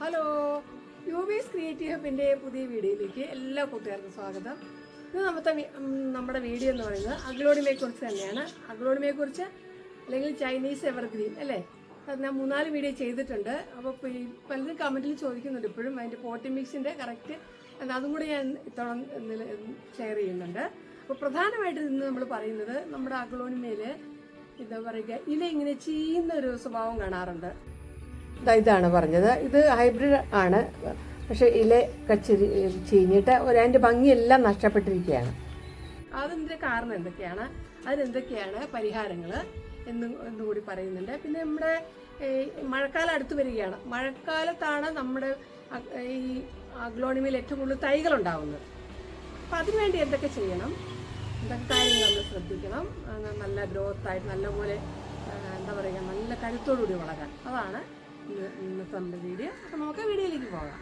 Hello, യൂബീസ് creative ഹബിൻ്റെ പുതിയ വീഡിയോയിലേക്ക് എല്ലാ കൂട്ടുകാർക്കും സ്വാഗതം. ഇത് നമ്മുടെ വീഡിയോ എന്ന് പറയുന്നത് അഗ്ലോണിമയെക്കുറിച്ച് തന്നെയാണ്. അഗ്ലോണിമയെക്കുറിച്ച് അല്ലെങ്കിൽ ചൈനീസ് എവർഗ്രീൻ അല്ലേ, അത് ഞാൻ 3-4 വീഡിയോ ചെയ്തിട്ടുണ്ട്. അപ്പോൾ പലരും കമൻറ്റിൽ ചോദിക്കുന്നുണ്ട് ഇപ്പോഴും അതിൻ്റെ പോട്ടി മിക്സിൻ്റെ കറക്റ്റ് അതും കൂടി ഞാൻ ഇത്തവണ ഷെയർ ചെയ്യുന്നുണ്ട്. അപ്പോൾ പ്രധാനമായിട്ട് ഇന്ന് നമ്മൾ പറയുന്നത് നമ്മുടെ അഗ്ലോണിമയിൽ എന്താ പറയുക, ഇല ഇങ്ങനെ ചീയുന്ന ഒരു സ്വഭാവം കാണാറുണ്ട്. ഇതാണ് പറഞ്ഞത്. ഇത് ഹൈബ്രിഡ് ആണ്, പക്ഷേ ഇലയൊക്കെ ചീഞ്ഞിട്ട് അതിൻ്റെ ഭംഗിയെല്ലാം നഷ്ടപ്പെട്ടിരിക്കുകയാണ്. അതിൻ്റെ കാരണം എന്തൊക്കെയാണ്, അതിനെന്തൊക്കെയാണ് പരിഹാരങ്ങൾ എന്നുകൂടി പറയുന്നുണ്ട്. പിന്നെ നമ്മുടെ മഴക്കാലം അടുത്ത് വരികയാണ്. മഴക്കാലത്താണ് നമ്മുടെ ഈ അഗ്ലോണിമയിൽ ഏറ്റവും കൂടുതൽ തൈകളുണ്ടാവുന്നത്. അപ്പം അതിനുവേണ്ടി എന്തൊക്കെ ചെയ്യണം, എന്തൊക്കെ കാര്യങ്ങൾ നമ്മൾ ശ്രദ്ധിക്കണം, നല്ല ഗ്രോത്തായിട്ട് നല്ലപോലെ എന്താ പറയുക, നല്ല കരുത്തോടുകൂടി വളരാൻ. അതാണ് ഇന്നത്തെ നമ്മുടെ വീഡിയോ. അപ്പം നമുക്ക് വീഡിയോയിലേക്ക് പോകാം.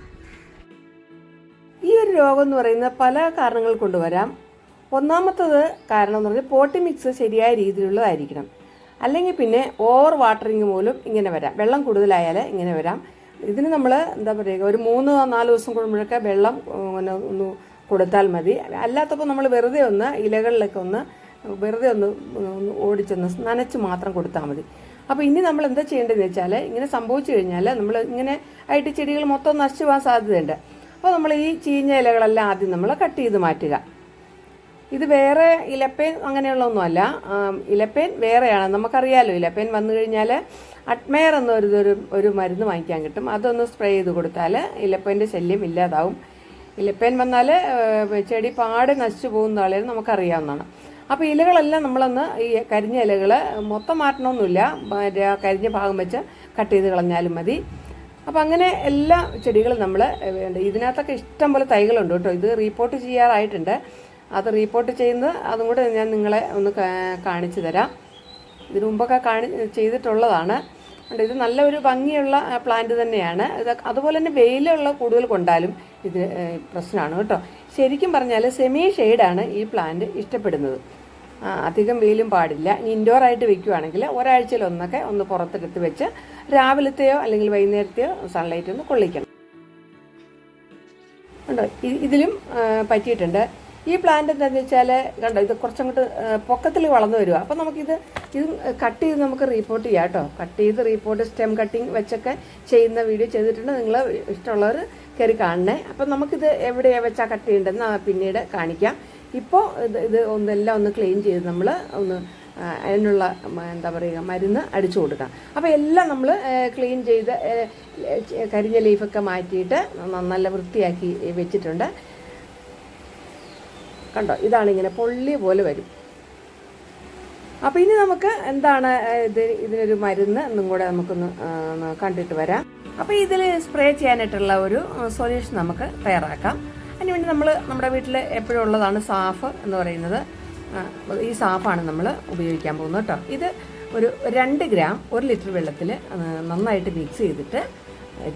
ഈ ഒരു രോഗം എന്ന് പറയുന്നത് പല കാരണങ്ങൾ കൊണ്ടുവരാം. ഒന്നാമത്തത് കാരണം എന്ന് പറഞ്ഞാൽ പോട്ടി മിക്സ് ശരിയായ രീതിയിലുള്ളതായിരിക്കണം. അല്ലെങ്കിൽ പിന്നെ ഓവർ വാട്ടറിങ് മൂലം ഇങ്ങനെ വരാം. വെള്ളം കൂടുതലായാൽ ഇങ്ങനെ വരാം. ഇതിന് നമ്മൾ എന്താ പറയുക, ഒരു 3-4 ദിവസം കൂടുമ്പോഴൊക്കെ വെള്ളം ഒന്ന് കൊടുത്താൽ മതി. അല്ലാത്തപ്പോൾ നമ്മൾ വെറുതെ ഒന്ന് ഇലകളിലൊക്കെ വെറുതെ ഒന്ന് ഓടിച്ചൊന്ന് നനച്ച് മാത്രം കൊടുത്താൽ മതി. അപ്പോൾ ഇനി നമ്മൾ എന്താ ചെയ്യേണ്ടതെന്ന് വെച്ചാൽ, ഇങ്ങനെ സംഭവിച്ചു കഴിഞ്ഞാൽ നമ്മൾ ഇങ്ങനെ ആയിട്ട് ചെടികൾ മൊത്തം നശിച്ചു പോകാൻ സാധ്യതയുണ്ട്. അപ്പോൾ നമ്മൾ ഈ ചീഞ്ഞ ഇലകളെല്ലാം ആദ്യം നമ്മൾ കട്ട് ചെയ്ത് മാറ്റുക. ഇത് വേറെ ഇലപ്പേൻ അങ്ങനെയുള്ളതൊന്നുമല്ല. ഇലപ്പേൻ വേറെയാണ്, നമുക്കറിയാമല്ലോ. ഇലപ്പേൻ വന്നു കഴിഞ്ഞാൽ അഡ്മയർ എന്നൊരു മരുന്ന് വാങ്ങിക്കാൻ കിട്ടും. അതൊന്ന് സ്പ്രേ ചെയ്ത് കൊടുത്താൽ ഇലപ്പേൻ്റെ ശല്യം ഇല്ലാതാവും. ഇലപ്പേൻ വന്നാൽ ചെടി പാടെ നശിച്ചു പോകുന്ന ആളെ നമുക്കറിയാവുന്നതാണ്. അപ്പോൾ ഇലകളെല്ലാം നമ്മളൊന്ന് ഈ കരിഞ്ഞ ഇലകൾ മൊത്തം മാറ്റണമെന്നില്ല, കരിഞ്ഞ ഭാഗം വെച്ച് കട്ട് ചെയ്ത് കളഞ്ഞാലും മതി. അപ്പോൾ അങ്ങനെ എല്ലാ ചെടികളും നമ്മൾ ഇതിനകത്തൊക്കെ ഇഷ്ടം പോലെ തൈകളുണ്ട് കേട്ടോ. ഇത് റീപ്പോർട്ട് ചെയ്യാറായിട്ടുണ്ട്. അത് റീപ്പോർട്ട് ചെയ്യുന്നത് അതും കൂടെ ഞാൻ നിങ്ങളെ ഒന്ന് കാണിച്ചു തരാം. ഇതിനു മുമ്പൊക്കെ ചെയ്തിട്ടുള്ളതാണ്. ഇത് നല്ലൊരു ഭംഗിയുള്ള പ്ലാന്റ് തന്നെയാണ്. ഇത് അതുപോലെ തന്നെ വെയിലുള്ള കൂടുതൽ കൊണ്ടാലും ഇത് പ്രശ്നമാണ് കേട്ടോ. ശരിക്കും പറഞ്ഞാൽ സെമി ഷെയ്ഡാണ് ഈ പ്ലാന്റ് ഇഷ്ടപ്പെടുന്നത്. അധികം വെയിലും പാടില്ല. ഇനി ഇൻഡോറായിട്ട് വെക്കുകയാണെങ്കിൽ ഒരാഴ്ചയിലൊന്നൊക്കെ ഒന്ന് പുറത്തെടുത്ത് വെച്ച് രാവിലത്തെയോ അല്ലെങ്കിൽ വൈകുന്നേരത്തെയോ സൺലൈറ്റ് ഒന്ന് കൊള്ളിക്കണം. കണ്ടോ, ഇതിലും പറ്റിയിട്ടുണ്ട്. ഈ പ്ലാന്റ് എന്താണെന്ന് വെച്ചാൽ കണ്ടോ, ഇത് കുറച്ചങ്ങോട്ട് പൊക്കത്തിൽ വളർന്നു വരിക. അപ്പോൾ ഇത് കട്ട് ചെയ്ത് നമുക്ക് റീപ്പോർട്ട് ചെയ്യാം കേട്ടോ. കട്ട് ചെയ്ത് റീപ്പോർട്ട് സ്റ്റെം കട്ടിങ് വെച്ചൊക്കെ ചെയ്യുന്ന വീഡിയോ ചെയ്തിട്ടുണ്ട്. നിങ്ങൾ ഇഷ്ടമുള്ളവർ കയറി കാണണേ. അപ്പം നമുക്കിത് എവിടെയാണ് വെച്ചാൽ കട്ട് ചെയ്യേണ്ടതെന്ന് പിന്നീട് കാണിക്കാം. ഇപ്പോൾ ഇത് എല്ലാം ഒന്ന് ക്ലീൻ ചെയ്ത് നമ്മൾ അതിനുള്ള എന്താ പറയുക മരുന്ന് അടിച്ചു കൊടുക്കാം. അപ്പോൾ എല്ലാം നമ്മൾ ക്ലീൻ ചെയ്ത് കരിഞ്ഞ ലീഫൊക്കെ മാറ്റിയിട്ട് നല്ല വൃത്തിയാക്കി വെച്ചിട്ടുണ്ട്. കണ്ടോ, ഇതാണ് ഇങ്ങനെ പൊള്ളി പോലെ വരും. അപ്പോൾ ഇനി നമുക്ക് എന്താണ് ഇതിനൊരു മരുന്ന് എന്നും കൂടെ നമുക്കൊന്ന് കണ്ടിട്ട് വരാം. അപ്പോൾ ഇതിൽ സ്പ്രേ ചെയ്യാനായിട്ടുള്ള ഒരു സൊല്യൂഷൻ നമുക്ക് തയ്യാറാക്കാം. അതിനുവേണ്ടി നമ്മുടെ വീട്ടിൽ എപ്പോഴും ഉള്ളതാണ് സാഫ് എന്ന് പറയുന്നത്. ഈ സാഫാണ് നമ്മൾ ഉപയോഗിക്കാൻ പോകുന്നത് കേട്ടോ. ഇത് ഒരു 2 ഗ്രാം 1 ലിറ്റർ വെള്ളത്തിൽ നന്നായിട്ട് മിക്സ് ചെയ്തിട്ട്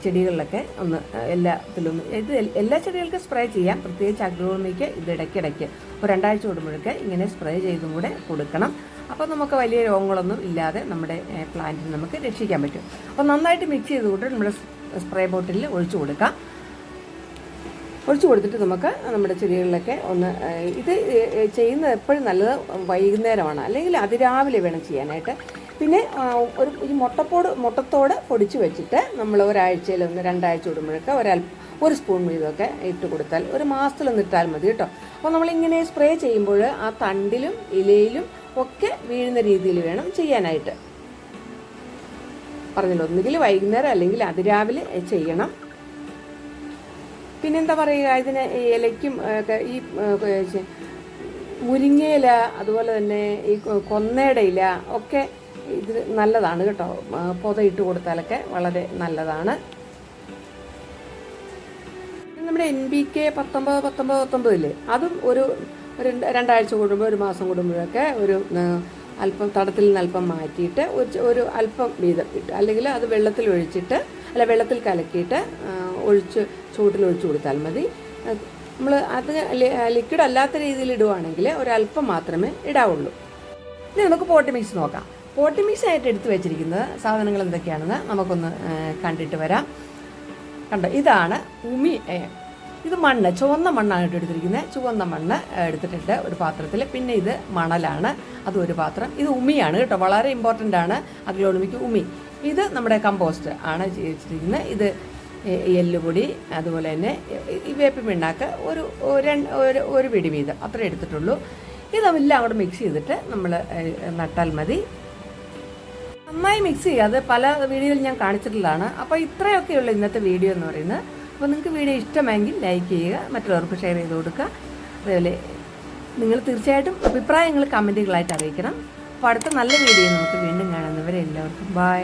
ചെടികളിലൊക്കെ ഇത് എല്ലാ ചെടികൾക്കും സ്പ്രേ ചെയ്യാം. പ്രത്യേകിച്ച് അഗ്ലോണിമയ്ക്ക് ഇത് ഇടയ്ക്കിടയ്ക്ക് ഒരു 2 ആഴ്ച കൂടുമ്പോഴൊക്കെ ഇങ്ങനെ സ്പ്രേ ചെയ്തും കൂടെ കൊടുക്കണം. അപ്പോൾ നമുക്ക് വലിയ രോഗങ്ങളൊന്നും ഇല്ലാതെ നമ്മുടെ പ്ലാന്റിന് നമുക്ക് രക്ഷിക്കാൻ പറ്റും. അപ്പോൾ നന്നായിട്ട് മിക്സ് ചെയ്തുകൊണ്ട് നമ്മുടെ സ്പ്രേ ബോട്ടിലിൽ ഒഴിച്ചു കൊടുക്കാം. ഒഴിച്ചു കൊടുത്തിട്ട് നമുക്ക് നമ്മുടെ ചെടികളിലൊക്കെ ഇത് ചെയ്യുന്നത് എപ്പോഴും നല്ലത് വൈകുന്നേരമാണ്, അല്ലെങ്കിൽ അതിരാവിലെ വേണം ചെയ്യാനായിട്ട്. പിന്നെ ഈ മുട്ടത്തോട് പൊടിച്ച് വെച്ചിട്ട് നമ്മൾ ഒരാഴ്ചയിൽ 2 ആഴ്ച കൂടുമ്പോഴൊക്കെ ഒരു സ്പൂൺ വീതമൊക്കെ ഇട്ട് കൊടുത്താൽ 1 മാസത്തിലൊന്ന് ഇട്ടാൽ മതി കേട്ടോ. അപ്പോൾ നമ്മളിങ്ങനെ സ്പ്രേ ചെയ്യുമ്പോൾ ആ തണ്ടിലും ഇലയിലും ഒക്കെ വീഴുന്ന രീതിയിൽ വേണം ചെയ്യാനായിട്ട്. പറഞ്ഞല്ലോ, ഒന്നുകിൽ വൈകുന്നേരം അല്ലെങ്കിൽ അതിരാവിലെ ചെയ്യണം. പിന്നെന്താ പറയുക, ഇതിന് ഇലയ്ക്കും ഈ മുരിങ്ങയില അതുപോലെ തന്നെ ഈ കൊന്നയുടെ ഇല ഒക്കെ ഇത് നല്ലതാണ് കേട്ടോ. പൊതയിട്ട് കൊടുത്താലൊക്കെ വളരെ നല്ലതാണ്. നമ്മുടെ NPK 19 ഇല്ലേ, അതും ഒരു 2 ആഴ്ച കൂടുമ്പോൾ 1 മാസം കൂടുമ്പോഴൊക്കെ അല്പം തടത്തിൽ നിന്ന് അല്പം മാറ്റിയിട്ട് ഒരു അല്പം വീതം ഇട്ട്, അല്ലെങ്കിൽ അത് വെള്ളത്തിൽ കലക്കിയിട്ട് ചൂട്ടിൽ ഒഴിച്ചു കൊടുത്താൽ മതി. നമ്മൾ അത് ലിക്വിഡ് അല്ലാത്ത രീതിയിൽ ഇടുവാണെങ്കിൽ ഒരല്പം മാത്രമേ ഇടാവുള്ളൂ. ഇനി നമുക്ക് പോട്ടി മിക്സ് നോക്കാം. പോട്ടി മിക്സ് ആയിട്ട് എടുത്തു വെച്ചിരിക്കുന്ന സാധനങ്ങൾ എന്തൊക്കെയാണെന്ന് നമുക്കൊന്ന് കണ്ടിട്ട് വരാം. കണ്ടോ, ഇതാണ് ഉമി. ഇത് മണ്ണ്, ചുവന്ന മണ്ണാണ് എടുത്തിരിക്കുന്നത്. ചുവന്ന മണ്ണ് എടുത്തിട്ടുണ്ട് ഒരു പാത്രത്തിൽ. പിന്നെ ഇത് മണലാണ്, അതും ഒരു പാത്രം. ഇത് ഉമിയാണ് കേട്ടോ, വളരെ ഇമ്പോർട്ടൻ്റ് ആണ് അഗ്ലോണിമയ്ക്ക് ഉമി. ഇത് നമ്മുടെ കമ്പോസ്റ്റ് ആണ് ചെയ്തിരിക്കുന്നത്. ഇത് എല്ലുപൊടി, അതുപോലെ തന്നെ ഈ വേപ്പിൻ പിണ്ണാക്ക് ഒരു പിടി വീതം അത്രേ എടുത്തിട്ടുള്ളൂ. ഇതെല്ലാം അങ്ങോട്ട് മിക്സ് ചെയ്തിട്ട് നമ്മൾ നട്ടാൽ മതി. നന്നായി മിക്സ് ചെയ്യുക. അത് പല വീഡിയോയിൽ ഞാൻ കാണിച്ചിട്ടുള്ളതാണ്. അപ്പോൾ ഇത്രയൊക്കെയുള്ള ഇന്നത്തെ വീഡിയോ എന്ന് പറയുന്നത്. അപ്പോൾ നിങ്ങൾക്ക് വീഡിയോ ഇഷ്ടമെങ്കിൽ ലൈക്ക് ചെയ്യുക, മറ്റുള്ളവർക്ക് ഷെയർ ചെയ്ത് കൊടുക്കുക. അതുപോലെ നിങ്ങൾ തീർച്ചയായിട്ടും അഭിപ്രായങ്ങൾ കമൻറ്റുകളായിട്ട് അറിയിക്കണം. അപ്പോൾ അടുത്ത നല്ല വീഡിയോ നമുക്ക് വീണ്ടും കാണുന്നവരെ എല്ലാവർക്കും ബൈ.